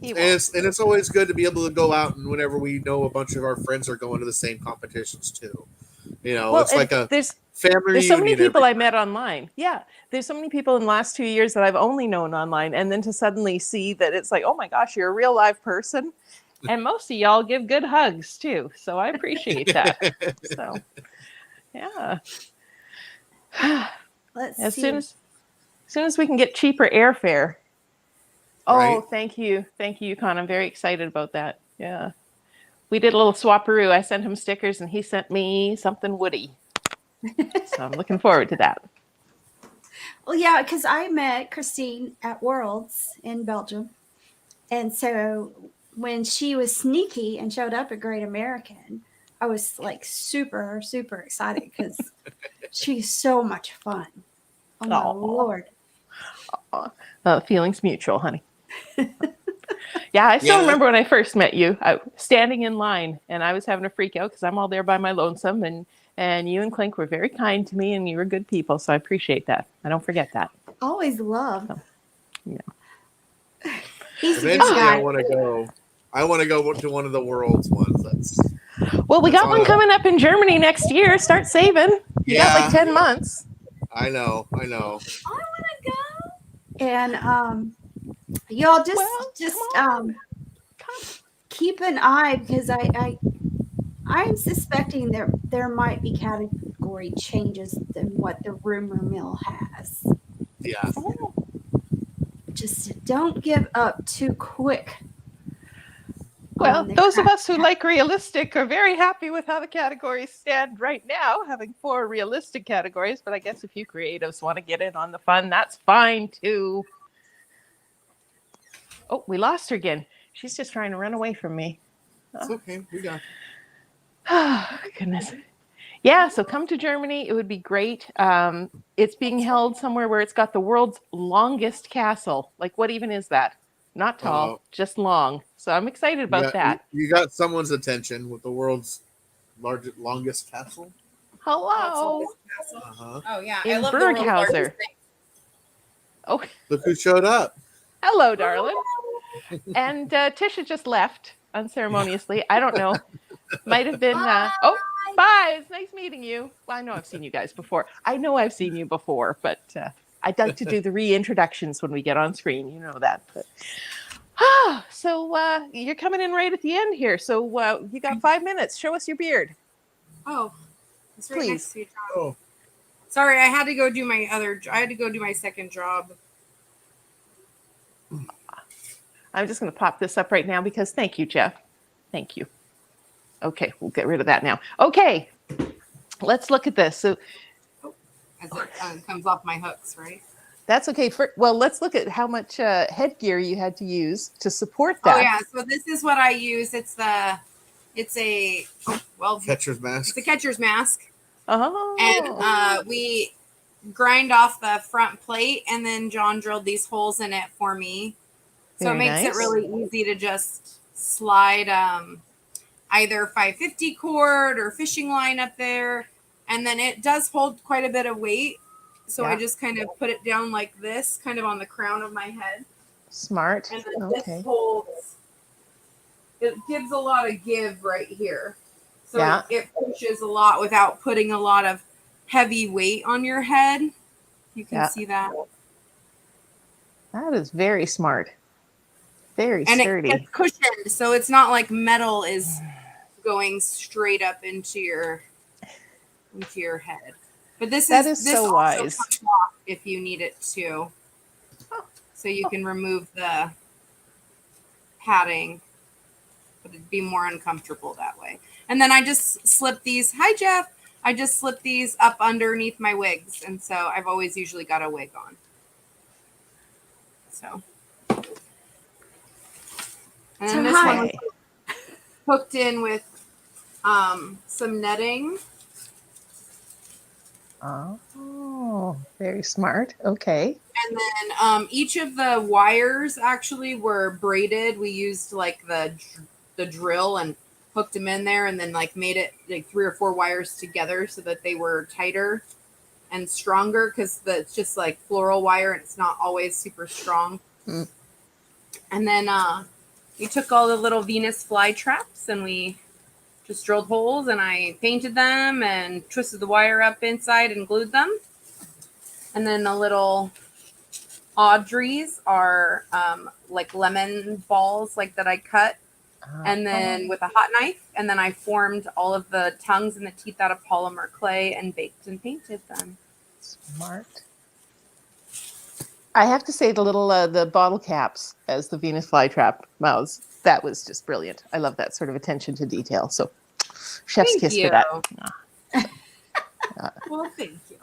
And it's always good to be able to go out, and whenever we know a bunch of our friends are going to the same competitions too. It's like there's family. There's so many people I met online. Yeah, there's so many people in the last 2 years that I've only known online, and then to suddenly see that it's like, oh my gosh, you're a real live person, and most of y'all give good hugs too. So I appreciate that. So, yeah. As soon as we can get cheaper airfare. Oh, right. Thank you, Con. I'm very excited about that. Yeah, we did a little swaparoo. I sent him stickers, and he sent me something woody. So I'm looking forward to that. Well, yeah, because I met Christine at Worlds in Belgium, and so when she was sneaky and showed up at Great American, I was like super, super excited because she's so much fun. Oh my Lord! Feelings mutual, honey. Yeah, I still remember when I first met you. I was standing in line, and I was having a freak out because I'm all there by my lonesome, and you and Clink were very kind to me, and you were good people, so I appreciate that. I don't forget that. Always love. So, yeah. He's eventually, I want to go. I want to go to one of the Worlds ones. We got one coming up in Germany next year. Start saving. You got like 10 months. I know. I want to go. And y'all just keep an eye because I'm suspecting there might be category changes than what the rumor mill has. Yeah. Just don't give up too quick. Well, those of us who like realistic are very happy with how the categories stand right now, having 4 realistic categories. But I guess if you creatives want to get in on the fun, that's fine too. Oh, we lost her again. She's just trying to run away from me. It's okay. We got it. Oh, goodness. Yeah, so come to Germany. It would be great. It's being held somewhere where it's got the world's longest castle. Like, what even is that? Not tall, just long. So I'm excited about that. You got someone's attention with the world's longest castle. Hello. Uh-huh. Oh, yeah. In I love Berghauser. Oh, look who showed up. Hello, darling. And Tisha just left unceremoniously. I don't know. Might have been. Bye. It's nice meeting you. Well, I know I've seen you guys before. But I'd like to do the reintroductions when we get on screen. You know that. But so you're coming in right at the end here. So you got 5 minutes. Show us your beard. Oh, it's right Please. next to you, John. Oh. Sorry, I had to go do my second job. I'm just going to pop this up right now because thank you, Jeff. Thank you. Okay, we'll get rid of that now. Okay, let's look at this. So, as it comes off my hooks, right? That's okay. Let's look at how much headgear you had to use to support that. Oh yeah, so this is what I use. It's a catcher's mask. It's a catcher's mask. Oh. And we grind off the front plate, and then John drilled these holes in it for me. So it makes it really easy to just slide either 550 cord or fishing line up there. And then it does hold quite a bit of weight. So I just kind of put it down like this, kind of on the crown of my head. Smart. And then this holds, it gives a lot of give right here. So it pushes a lot without putting a lot of heavy weight on your head. You can see that. That is very smart. Very And sturdy. it's cushioned, so it's not like metal is going straight up into your head. But this That is is this so also wise. comes off if you need it to. So you can remove the padding, but it'd be more uncomfortable that way. And then I just slip these. Hi, Jeff. I just slip these up underneath my wigs, and so I've always usually got a wig on. So, and then this one was hooked in with some netting. Oh, very smart. Okay. And then each of the wires actually were braided. We used like the drill and hooked them in there, and then like made it like 3 or 4 wires together so that they were tighter and stronger, because it's just like floral wire and it's not always super strong. Mm. And then we took all the little Venus fly traps and we just drilled holes, and I painted them and twisted the wire up inside and glued them. And then the little Audrey's are like lemon balls like that I cut, and then with a hot knife, and then I formed all of the tongues and the teeth out of polymer clay and baked and painted them. Smart. I have to say the little the bottle caps as the Venus flytrap mouths, that was just brilliant. I love that sort of attention to detail. So chef's Thank kiss you. for that. Well, thank you.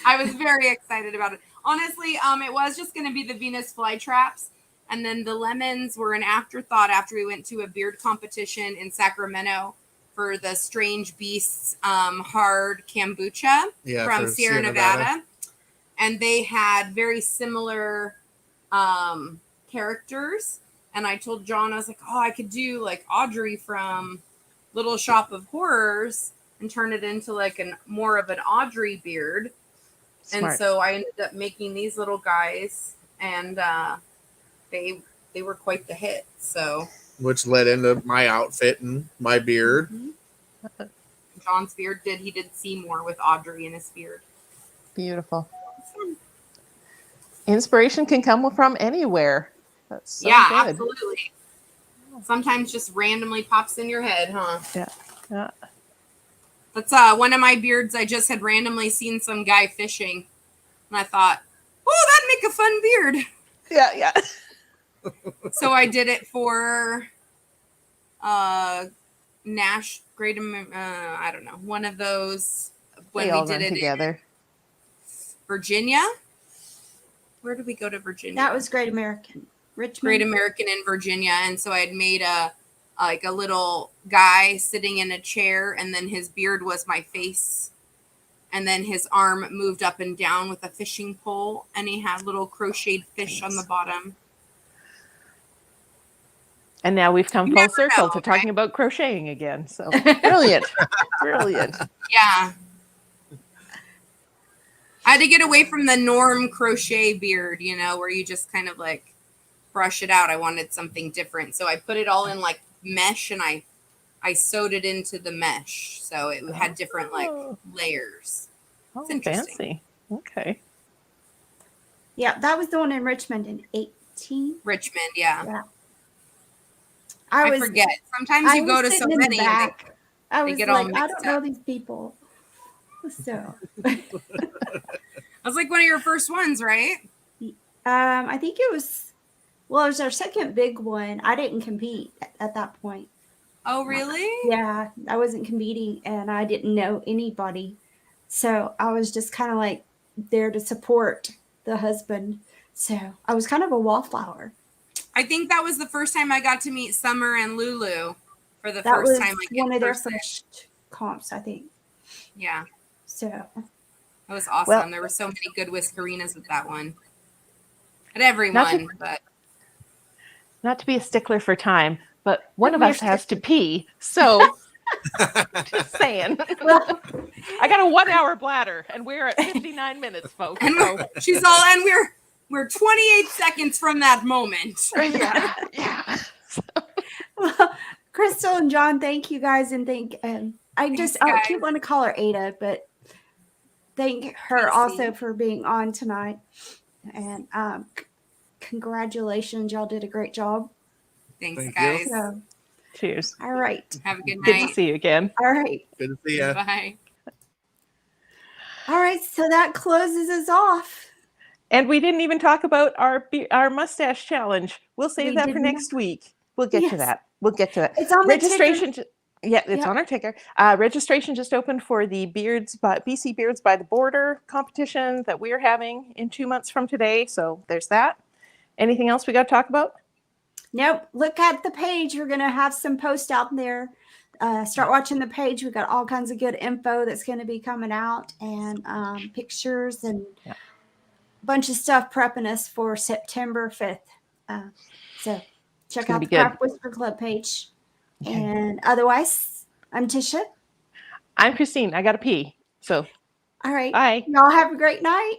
I was very excited about it. Honestly, it was just going to be the Venus flytraps, and then the lemons were an afterthought after we went to a beard competition in Sacramento for the Strange Beasts hard kombucha from Sierra Nevada. And they had very similar characters. And I told John, I was like, oh, I could do like Audrey from Little Shop of Horrors and turn it into like more of an Audrey beard. Smart. And so I ended up making these little guys, and they were quite the hit. So, which led into my outfit and my beard. Mm-hmm. John's beard he did Seymour with Audrey in his beard. Beautiful. Inspiration can come from anywhere. That's so yeah, good. Absolutely. Sometimes just randomly pops in your head, huh? Yeah. That's one of my beards. I just had randomly seen some guy fishing, and I thought, oh, that'd make a fun beard. Yeah. So I did it for Nash Great I don't know, one of those when they we all did run it together. in Virginia. Where did we go to Virginia? That was Great American. Richmond. Great American in Virginia. And so I had made a little guy sitting in a chair, and then his beard was my face. And then his arm moved up and down with a fishing pole, and he had little crocheted fish on the bottom. And now we've come full circle to talking about crocheting again. So brilliant. Brilliant. Yeah. I had to get away from the norm crochet beard, where you just kind of like brush it out. I wanted something different. So I put it all in like mesh, and I sewed it into the mesh. So it had different like layers. Oh, It's interesting. fancy. Okay. Yeah, that was the one in Richmond in 18. Richmond, yeah. I forget. Sometimes you go to so many and I was get all like, I don't mixed know up. these people. So I was like one of your first ones, right? I think it was our second big one. I didn't compete at that point. Oh, really? Yeah, I wasn't competing, and I didn't know anybody. So I was just kind of like there to support the husband. So I was kind of a wallflower. I think that was the first time I got to meet Summer and Lulu for the That first was time. Like one in of their person. first comps, I think. Yeah, So that was awesome. Well- There were so many good Whiskerinas with that one. At everyone, but Not to be a stickler for time, but one of us has to pee. So just saying. well, I got a 1 hour bladder, and we're at 59 minutes, folks. and So she's all, and we're 28 seconds from that moment. yeah. well, Crystal and John, thank you guys, and I guys. keep wanting to call her Ada, but thank her Casey. also for being on tonight. And congratulations. Y'all did a great job. Thanks, Thank guys. you. So, Cheers. all right. Have a good Good to night. see you again. All right. Good to see you. Bye. All right. So that closes us off. And we didn't even talk about our mustache challenge. We'll save We that did for next not. week. We'll get to Yes. that. We'll get to that. It's on the Registration. Yeah, it's Yep. on our ticker. Registration just opened for the BC Beards by the Border competition that we're having in 2 months from today. So there's that. Anything else we got to talk about? Nope. Look at the page. We're going to have some posts out there. Start watching the page. We've got all kinds of good info that's going to be coming out, and pictures and a bunch of stuff prepping us for September 5th. So check out the Craft Whisker Club page. Okay. And otherwise, I'm Tisha. I'm Christine. I got to pee. So, all right. bye. Y'all have a great night.